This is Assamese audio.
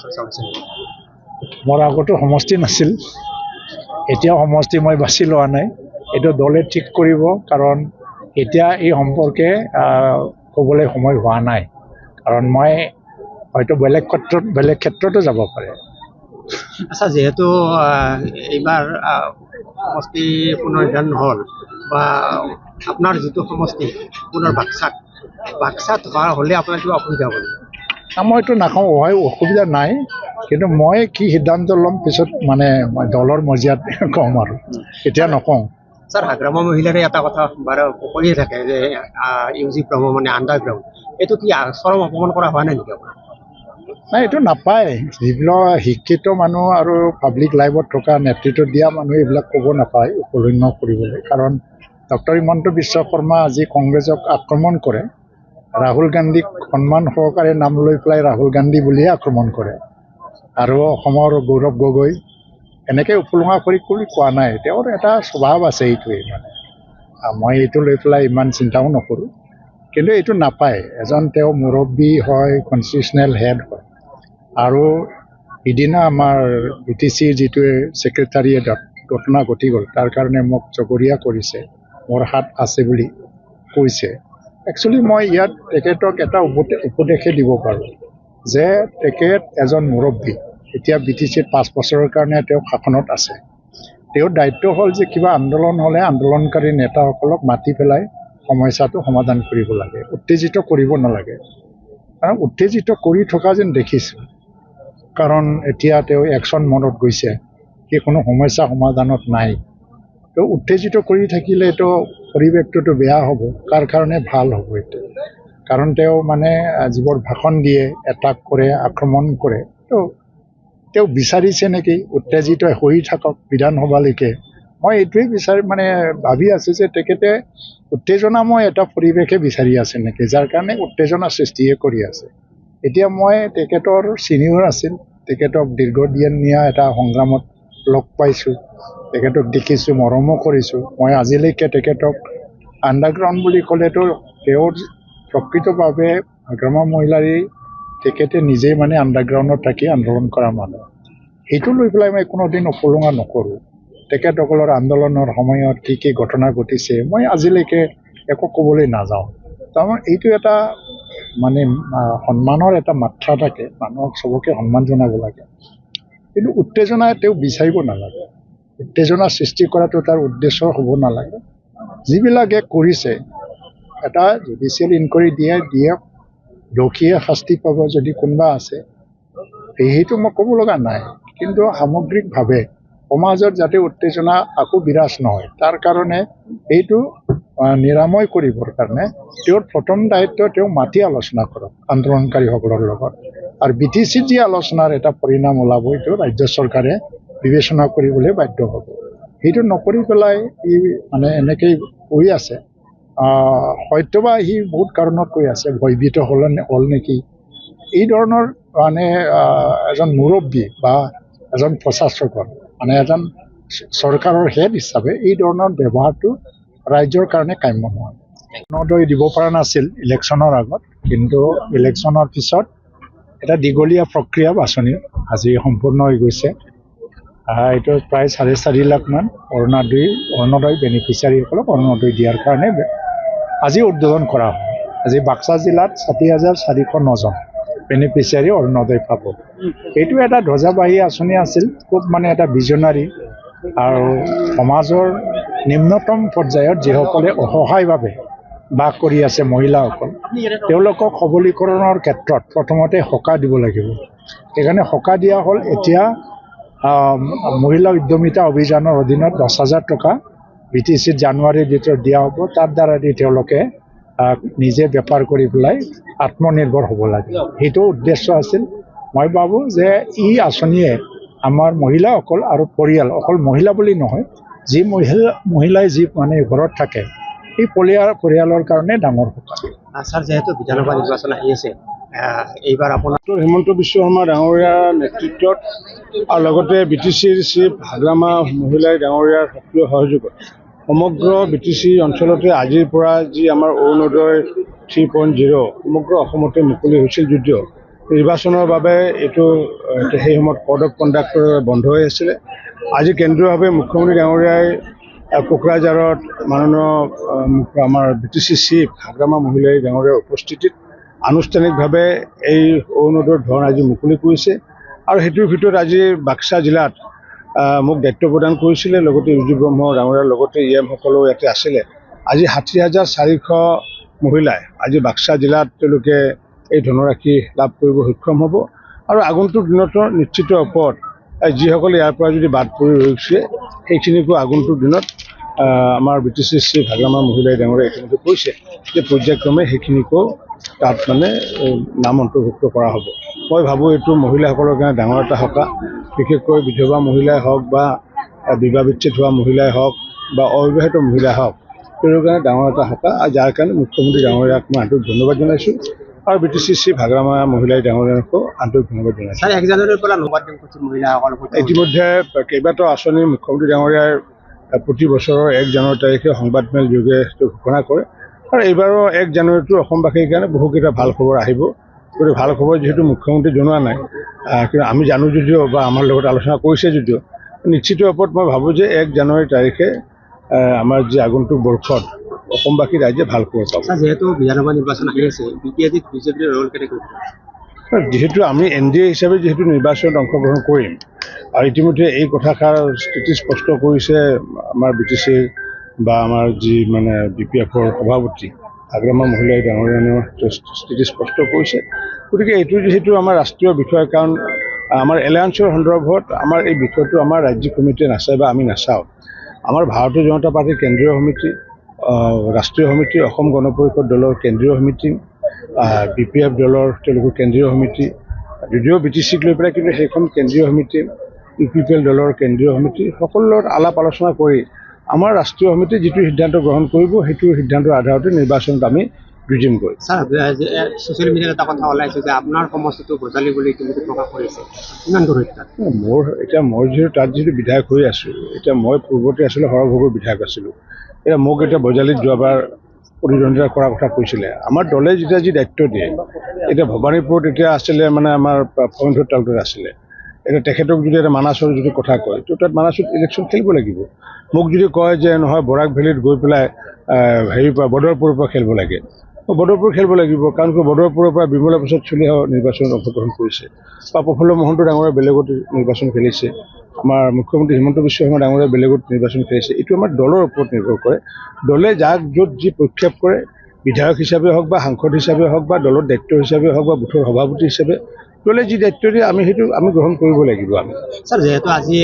চৰ্চা হৈছে নেকি? মোৰ আগতো সমষ্টি নাছিল, এতিয়াও সমষ্টি মই বাছি লোৱা নাই। এইটো দলে ঠিক কৰিব, কাৰণ এতিয়া এই সম্পৰ্কে ক'বলৈ সময় হোৱা নাই, কাৰণ মই হয়তো বেলেগ ক্ষেত্ৰতো যাব পাৰে। আচ্ছা, যিহেতু এইবাৰ সমষ্টি পুনৰ্নিৰ্ধাৰণ হ'ল বা আপোনাৰ যিটো সমষ্টি পুনৰ বাক্সাত হোৱা হ'লে আপোনাৰ কিবা অসুবিধা হ'ব নেকি? মই এইটো নাকওঁ, অসুবিধা নাই, কিন্তু মই কি সিদ্ধান্ত ল'ম পিছত মানে মই দলৰ মজিয়াত কম আৰু এতিয়া নকওঁ। ছাৰ, হাগ্ৰামা মহিলাৰে এটা কথা বাৰু কৈয়ে থাকে যে UG ব্ৰহ্ম মানে আণ্ডাৰগ্ৰাউণ্ড, এইটো কি চৰম অপমান কৰা হোৱা নাই নেকি আপোনাৰ? নাই, এইটো নাপায়। যিবিলাক শিক্ষিত মানুহ আৰু পাব্লিক লাইফত থকা নেতৃত্ব দিয়া মানুহ এইবিলাক ক'ব নাপায় উপলন্য কৰিবলৈ, কাৰণ ডক্টৰ হিমন্ত বিশ্ব শৰ্মা আজি কংগ্ৰেছক আক্ৰমণ কৰে, ৰাহুল গান্ধীক সন্মান সহকাৰে নাম লৈ পেলাই ৰাহুল গান্ধী বুলিয়ে আক্ৰমণ কৰে, আৰু অসমৰ গৌৰৱ গগৈ এনেকৈ উপলুঙা কৰি কোৱা নাই। তেওঁৰ এটা স্বভাৱ আছে, এইটোৱেই মানে মই এইটো লৈ পেলাই ইমান চিন্তাও নকৰোঁ, কিন্তু এইটো নাপায়। এজন তেওঁ মুৰব্বী হয়, কনষ্টিটিউচনেল হেড হয়, আৰু সিদিনা আমাৰ BTCৰ যিটো ছেক্ৰেটাৰিয়েটত ঘটনা ঘটি গ'ল, তাৰ কাৰণে মোক জগৰীয়া কৰিছে, মোৰ হাত আছে বুলি কৈছে। একচুৱেলি মই ইয়াত তেখেতক এটা উপদেশে দিব পাৰোঁ যে তেখেত এজন মুৰব্বী, এতিয়া BTCত 5 বছৰৰ কাৰণে তেওঁ শাসনত আছে। তেওঁৰ দায়িত্ব হ'ল যে কিবা আন্দোলন হ'লে আন্দোলনকাৰী নেতাসকলক মাতি পেলাই সমস্যাটো সমাধান কৰিব লাগে, উত্তেজিত কৰিব নালাগে। কাৰণ উত্তেজিত কৰি থকা যেন দেখিছোঁ, কাৰণ এতিয়া তেওঁ একশ্যন মনত গৈছে, সেই কোনো সমস্যা সমাধানত নাই। তো উত্তেজিত কৰি থাকিলেতো পৰিৱেশটোতো বেয়া হ'ব, কাৰ কাৰণে ভাল হ'ব এইটো? কাৰণ তেওঁ মানে যিবোৰ ভাষণ দিয়ে, এটাক কৰে, আক্ৰমণ কৰে, তো তেওঁ বিচাৰিছে নেকি উত্তেজিত হৈ থাকক বিধানসভালৈকে? মই এইটোৱেই মানে ভাবি আছোঁ যে তেখেতে উত্তেজনাময় এটা পৰিৱেশে বিচাৰি আছে নেকি, যাৰ কাৰণে উত্তেজনা সৃষ্টিয়ে কৰি আছে। এতিয়া মই তেখেতৰ ছিনিয়ৰ আছিল, তেখেতক দীৰ্ঘদিনীয়া এটা সংগ্ৰামত লগ পাইছোঁ, তেখেতক দেখিছোঁ, মৰমো কৰিছোঁ। মই আজিলৈকে তেখেতক আণ্ডাৰগ্ৰাউণ্ড বুলি ক'লেতো তেওঁৰ প্ৰকৃতভাৱে হাগ্ৰামা মহিলাৰী তেখেতে নিজেই মানে আণ্ডাৰগ্ৰাউণ্ডত থাকি আন্দোলন কৰা মানুহ, সেইটো লৈ পেলাই মই কোনোদিন উপলুঙা নকৰোঁ। তেখেতসকলৰ আন্দোলনৰ সময়ত কি কি ঘটনা ঘটিছে মই আজিলৈকে একো ক'বলৈ নাযাওঁ। তাৰমানে এইটো এটা মানে সন্মানৰ এটা মাত্ৰা থাকে, মানুহক চবকে সন্মান জনাব লাগে, কিন্তু উত্তেজনা তেওঁ বিচাৰিব নালাগে। উত্তেজনা সৃষ্টি কৰাটো তাৰ উদ্দেশ্য হ'ব নালাগে। যিবিলাকে কৰিছে এটা জুডিচিয়েল ইনকুৱাৰী দিয়ক, দোষীয়ে শাস্তি পাব যদি কোনোবা আছে, সেইটো মই ক'ব লগা নাই। কিন্তু সামগ্ৰিকভাৱে সমাজত যাতে উত্তেজনা আকৌ বিৰাজ নহয়, তাৰ কাৰণে এইটো নিৰাময় কৰিবৰ কাৰণে তেওঁৰ প্ৰথম দায়িত্ব তেওঁ মাতি আলোচনা কৰক আন্দোলনকাৰীসকলৰ লগত, আৰু BTCত যি আলোচনাৰ এটা পৰিণাম ওলাব এইটো ৰাজ্য চৰকাৰে বিবেচনা কৰিবলৈ বাধ্য হ'ব। সেইটো নকৰি পেলাই ই মানে এনেকেই কৈ আছে, হয়তোবা সি বহুত কাৰণত কৈ আছে, ভয়ভীত হ'ল নেকি, এই ধৰণৰ মানে এজন মুৰব্বী বা এজন প্ৰশাসকৰ মানে এজন চৰকাৰৰ হেড হিচাপে এই ধৰণৰ ব্যৱহাৰটো ৰাইজৰ কাৰণে কাম্য নহয়। অৰুণোদয় দিব পৰা নাছিল ইলেকশ্যনৰ আগত, কিন্তু ইলেকশ্যনৰ পিছত এটা দীঘলীয়া প্ৰক্ৰিয়া বাছনিৰ আজি সম্পূৰ্ণ হৈ গৈছে। এইটো প্ৰায় 4.5 লাখমান অৰুণোদয় বেনিফিচিয়াৰীসকলক অৰুণোদয় দিয়াৰ কাৰণে আজি উদ্বোধন কৰা হয়। আজি বাক্সা জিলাত 60,409জন বেনিফিচিয়াৰী অৰুণোদয় পাব। এইটো এটা ধ্বজাবাহী আঁচনি আছিল, খুব মানে এটা ভিজনাৰী, আৰু সমাজৰ নিম্নতম পৰ্যায়ত যিসকলে অসহায়ভাৱে বাস কৰি আছে মহিলাসকল, তেওঁলোকক সবলীকৰণৰ ক্ষেত্ৰত প্ৰথমতে সকাহ দিব লাগিব। সেইকাৰণে সকাহ দিয়া হ'ল। এতিয়া মহিলা উদ্যমিতা অভিযানৰ অধীনত 10,000 টকা BTCত জানুৱাৰীৰ ভিতৰত দিয়া হ'ব। তাৰ দ্বাৰা দি তেওঁলোকে নিজে বেপাৰ কৰি পেলাই আত্মনিৰ্ভৰ হ'ব লাগে, সেইটো উদ্দেশ্য আছিল। মই ভাবোঁ যে এই আঁচনিয়ে আমাৰ মহিলাসকল আৰু পৰিয়াল, অকল মহিলা বুলি নহয়, যি মহিলাই যি মানে ঘৰত থাকে এই পৰিয়ালৰ কাৰণে ডাঙৰ সকাহ। ছাৰ, যিহেতু বিধানসভা নিৰ্বাচন আহি আছে, এইবাৰ আপোনাৰ হিমন্ত বিশ্ব শৰ্মা ডাঙৰীয়াৰ নেতৃত্বত আৰু লগতে BTCৰ চিফ হাগ্ৰামা মহিলাই ডাঙৰীয়াৰ সক্ৰিয় সহযোগত সমগ্ৰ BTC অঞ্চলতে আজিৰ পৰা যি আমাৰ অৰুণোদয় 3.0 সমগ্ৰ অসমতে মুকলি হৈছিল, যদিও নিৰ্বাচনৰ বাবে এইটো সেই সময়ত কোড অফ কণ্ডাক্টৰ বন্ধ হৈ আছিলে। আজি কেন্দ্ৰীয়ভাৱে মুখ্যমন্ত্ৰী ডাঙৰীয়াই কোকৰাঝাৰত মাননীয় আমাৰ BTC চিফ হাগ্ৰামা মহিলাই ডাঙৰীয়াৰ উপস্থিতিত আনুষ্ঠানিকভাৱে এই অৰুণোদয়ৰ ধন আজি মুকলি কৰিছে। আৰু সেইটোৰ ভিতৰত আজি বাক্সা জিলাত মোক দায়িত্ব প্ৰদান কৰিছিলে, লগতে ইউজিত ব্ৰহ্ম ডাঙৰীয়াৰ লগতে EM সকলো ইয়াতে আছিলে। আজি 60,400 মহিলাই আজি বাক্সা জিলাত তেওঁলোকে এই ধনৰাশি লাভ কৰিব সক্ষম হ'ব। আৰু আগন্তুক দিনতো নিশ্চিত ওপৰত যিসকলে ইয়াৰ পৰা যদি বাদ পৰি ৰৈছে সেইখিনিকো আগন্তুক দিনত আমাৰ BTC চিফ হাগ্ৰামা মহিলাই ডাঙৰীয়াই ইতিমধ্যে কৈছে যে পৰ্যায়ক্ৰমে সেইখিনিকো তাত মানে নাম অন্তৰ্ভুক্ত কৰা হ'ব। মই ভাবোঁ এইটো মহিলাসকলৰ কাৰণে ডাঙৰ এটা সকাহ, বিশেষকৈ বিধৱা মহিলাই হওক বা বিবাহ বিচ্ছেদ হোৱা মহিলাই হওক বা অবিবাহিত মহিলাই হওক, তেওঁলোকৰ কাৰণে ডাঙৰ এটা সকাহ, আৰু যাৰ কাৰণে মুখ্যমন্ত্ৰী ডাঙৰীয়াক মই আন্তৰিক ধন্যবাদ জনাইছোঁ আৰু BTC চিফ হাগ্ৰামা মহিলাই ডাঙৰীয়াকো আন্তৰিক ধন্যবাদ জনাইছোঁ। স্যাৰ 1 জানুৱাৰীৰ পৰা নবাদ কৰিছে মহিলাসকলক। ইতিমধ্যে কেইবাটাও আঁচনি মুখ্যমন্ত্ৰী ডাঙৰীয়াই প্ৰতি বছৰৰ 1 জানুৱাৰী তাৰিখে সংবাদমেল যোগে ঘোষণা কৰে। আৰু এইবাৰৰ 1 জানুৱাৰীটো অসমবাসীৰ কাৰণে বহুকেইটা ভাল খবৰ আহিব। গতিকে ভাল খবৰ যিহেতু মুখ্যমন্ত্ৰী জনোৱা নাই, কিন্তু আমি জানো যদিও বা আমাৰ লগত আলোচনা কৰিছে যদিও নিশ্চিত ওপৰত মই ভাবোঁ যে 1 জানুৱাৰী তাৰিখে আমাৰ যি আগন্তুক বৰ্ষত অসমবাসী ৰাইজে ভাল খবৰ পাব। যেহেতু বিধানসভা নিৰ্বাচন আহি আছে, বিজেপিৰ ৰোল কেনেকৈ? যিহেতু আমি NDA হিচাপে যিহেতু নিৰ্বাচনত অংশগ্ৰহণ কৰিম, আৰু ইতিমধ্যে এই কথাষাৰ স্থিতি স্পষ্ট কৰিছে আমাৰ BTC বা আমাৰ যি মানে BPFৰ সভাপতি হাগ্ৰামা মহিলাই ডাঙৰীয়ানেও স্থিতি স্পষ্ট কৰিছে। গতিকে এইটো যিহেতু আমাৰ ৰাষ্ট্ৰীয় বিষয়, কাৰণ আমাৰ এলায়েন্সৰ সন্দৰ্ভত আমাৰ এই বিষয়টো আমাৰ ৰাজ্যিক কমিটিয়ে নাচায় বা আমি নাচাওঁ। আমাৰ ভাৰতীয় জনতা পাৰ্টীৰ কেন্দ্ৰীয় সমিতি, ৰাষ্ট্ৰীয় সমিতি, অসম গণ পৰিষদ দলৰ কেন্দ্ৰীয় সমিতি, BPF দলৰ তেওঁলোকৰ কেন্দ্ৰীয় সমিতি, যদিও BTCক লৈ পেলাই কিন্তু সেইখন কেন্দ্ৰীয় সমিতি, UPPL দলৰ কেন্দ্ৰীয় সমিতি সকলোৰ লগত আলাপ আলোচনা কৰি আমাৰ ৰাষ্ট্ৰীয় সমিতি যিটো সিদ্ধান্ত গ্ৰহণ কৰিব সেইটো সিদ্ধান্তৰ আধাৰতে নিৰ্বাচনত আমি যুঁজিম গৈ। স্যাৰ ছ'চিয়েল মিডিয়াত এটা কথা ওলাইছে যে আপোনাৰ সমষ্টিটো গজালি বুলি ইতিমধ্যে প্ৰকাশ কৰিছে, কিমান দূৰ সত্য? মই যিহেতু তাত যিহেতু বিধায়ক হৈ আছোঁ, এতিয়া মই পূৰ্বতে আছিলোঁ সৰভোগৰ বিধায়ক আছিলোঁ। এতিয়া মোক এতিয়া বজালিত যোৱাবাৰ প্ৰতিদ্বন্দ্বিতা কৰাৰ কথা কৈছিলে। আমাৰ দলে যেতিয়া যি দায়িত্ব দিয়ে, এতিয়া ভবানীপুৰত এতিয়া আছিলে মানে আমাৰ ফৰেন্সৰ তালুকত আছিলে। এতিয়া তেখেতক যদি এটা মানাছৰ যদি কথা কয় তো তাত মানাছত ইলেকশ্যন খেলিব লাগিব। মোক যদি কয় যে নহয় বৰাক ভেলীত গৈ পেলাই হেৰিৰ পৰা বদৰপুৰৰ পৰা খেলিব লাগে, বদৰপুৰ খেলিব লাগিব, কাৰণ বদৰপুৰৰ পৰা বিমলা প্ৰসাদ চলিহা নিৰ্বাচনত অংশগ্ৰহণ কৰিছে, বা প্ৰফুল্ল মহন্ত ডাঙৰীয়া বেলেগত নিৰ্বাচন খেলিছে, আমাৰ মুখ্যমন্ত্ৰী হিমন্ত বিশ্ব শৰ্মা ডাঙৰীয়া বেলেগত নিৰ্বাচন খেলিছে। এইটো আমাৰ দলৰ ওপৰত নিৰ্ভৰ কৰে। দলে যাক য'ত যি প্ৰক্ষেপ কৰে, বিধায়ক হিচাপে হওক বা সাংসদ হিচাপে হওক বা দলৰ দায়িত্ব হিচাপে হওক বা বুথৰ সভাপতি হিচাপে দলে যি দায়িত্ব দিয়ে আমি সেইটো গ্ৰহণ কৰিব লাগিব। আমি স্যাৰ যেহেতু আজি